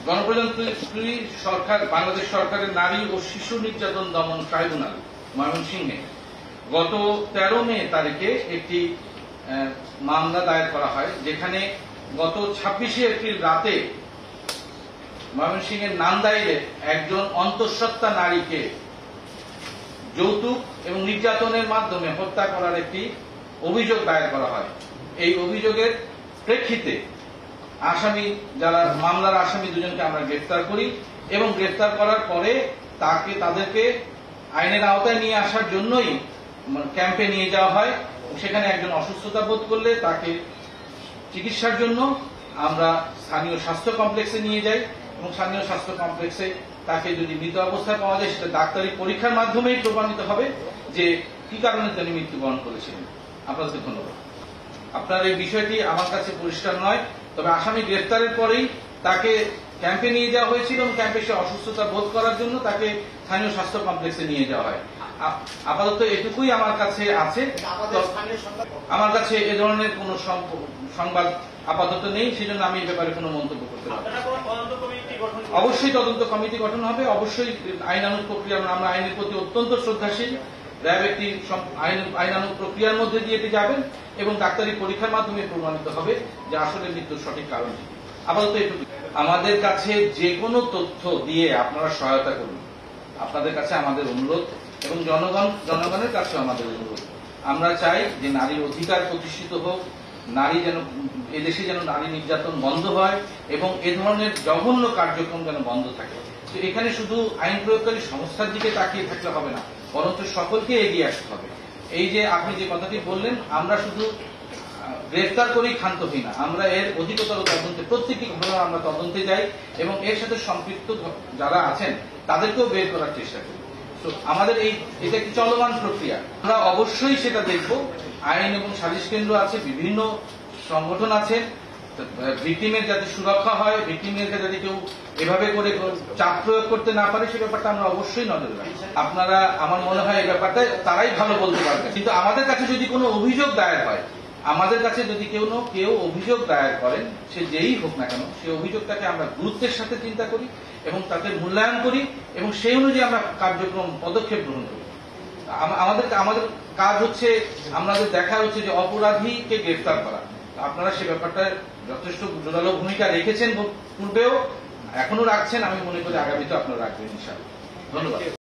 গণপ্রজাতন্ত্রী সরকার বাংলাদেশ সরকারের নারী ও শিশু নির্যাতন দমন ট্রাইব্যুনাল ময়মনসিংহে গত 13 মে তারিখে একটি মামলা দায়ের করা হয়, যেখানে গত 26 এপ্রিল রাতে ময়মনসিংহের নান্দাইলে একজন অন্তঃসত্ত্বা নারীকে যৌতুক এবং নির্যাতনের মাধ্যমে হত্যা করার একটি অভিযোগ দায়ের করা হয়। এই অভিযোগের প্রেক্ষিতে যারা মামলার আসামি দুজনকে আমরা গ্রেফতার করি এবং গ্রেফতার করার পরে তাদেরকে আইনের আওতায় নিয়ে আসার জন্যই ক্যাম্পে নিয়ে যাওয়া হয়। সেখানে একজন অসুস্থতা বোধ করলে তাকে চিকিৎসার জন্য আমরা স্থানীয় স্বাস্থ্য কমপ্লেক্সে নিয়ে যাই এবং স্থানীয় স্বাস্থ্য কমপ্লেক্সে তাকে যদি মৃত অবস্থায় পাওয়া যায় সেটা ডাক্তারি পরীক্ষার মাধ্যমেই প্রমাণিত হবে যে কি কারণে তিনি মৃত্যুবরণ করেছিলেন। আপনাদেরকে ধন্যবাদ। আপনার এই বিষয়টি আমার কাছে পরিষ্কার নয়, তবে আসামি গ্রেফতারের পরেই তাকে ক্যাম্পে নিয়ে যাওয়া হয়েছিল এবং ক্যাম্পে সে অসুস্থতা বোধ করার জন্য তাকে স্থানীয় স্বাস্থ্য কমপ্লেক্সে নিয়ে যাওয়া হয়। আপাতত এটুকুই আমার কাছে আছে। আমার কাছে এ ধরনের কোন সংবাদ আপাতত নেই, সেজন্য আমি এই ব্যাপারে কোনো মন্তব্য করতে পারব না। অবশ্যই তদন্ত কমিটি গঠন হবে, অবশ্যই আইনানুগ প্রক্রিয়া, আমরা আইনের প্রতি অত্যন্ত শ্রদ্ধাশীল। র্যাব একটি আইনানুগ প্রক্রিয়ার মধ্যে দিয়ে এটি যাবেন এবং ডাক্তারি পরীক্ষার মাধ্যমে প্রমাণিত হবে যে আসলে মৃত্যুর সঠিক কারণ। আপাতত এটুকু। আমাদের কাছে যে কোনো তথ্য দিয়ে আপনারা সহায়তা করুন, আপনাদের কাছে আমাদের অনুরোধ এবং জনগণের কাছে আমাদের অনুরোধ। আমরা চাই যে নারীর অধিকার প্রতিষ্ঠিত হোক, এদেশে যেন নারী নির্যাতন বন্ধ হয় এবং এ ধরনের জঘন্য কার্যক্রম যেন বন্ধ থাকে। তো এখানে শুধু আইন প্রয়োগকারী সংস্থার দিকে তাকিয়ে থাকলে হবে না, বরঞ্চ সকলকে এগিয়ে আসতে হবে। এই যে আপনি যে কথাটি বললেন, আমরা শুধু গ্রেফতার করেই ক্ষান্ত হই না, আমরা এর অধিকতর তদন্তে, প্রত্যেকটি ঘটনা আমরা তদন্তে যাই এবং এর সাথে সম্পৃক্ত যারা আছেন তাদেরকেও বের করার চেষ্টা করি। তো আমাদের এটা একটি চলমান প্রক্রিয়া, আমরা অবশ্যই সেটা দেখব। আইন এবং সালিশ কেন্দ্র আছে, বিভিন্ন সংগঠন আছে, ভিকটিমের যাতে সুরক্ষা হয়, ভিকটিমের যাতে কেউ এভাবে করে চাপ প্রয়োগ করতে না পারে সে ব্যাপারটা আমরা অবশ্যই নজর রাখি। আপনারা, আমার মনে হয় এই ব্যাপারটা তারাই ভালো বলতে পারবে। কিন্তু আমাদের কাছে যদি কোনো অভিযোগ দায়ের হয়, আমাদের কাছে যদি কেউ অভিযোগ দায়ের করেন, সে যেই হোক না কেন, সেই অভিযোগটাকে আমরা গুরুত্বের সাথে চিন্তা করি এবং তাকে মূল্যায়ন করি এবং সেই অনুযায়ী আমরা কার্যক্রম পদক্ষেপ গ্রহণ করি। আমাদের কাজ হচ্ছে, আমাদের দেখা হচ্ছে যে অপরাধীকে গ্রেফতার করা। আপনারা সে ব্যাপারটা যথেষ্ট জোরালো ভূমিকা রেখেছেন পূর্বেও, এখনো রাখছেন। আমি মনে করি আগামীতে আপনারা রাখবেন ইনশাআল্লাহ। ধন্যবাদ।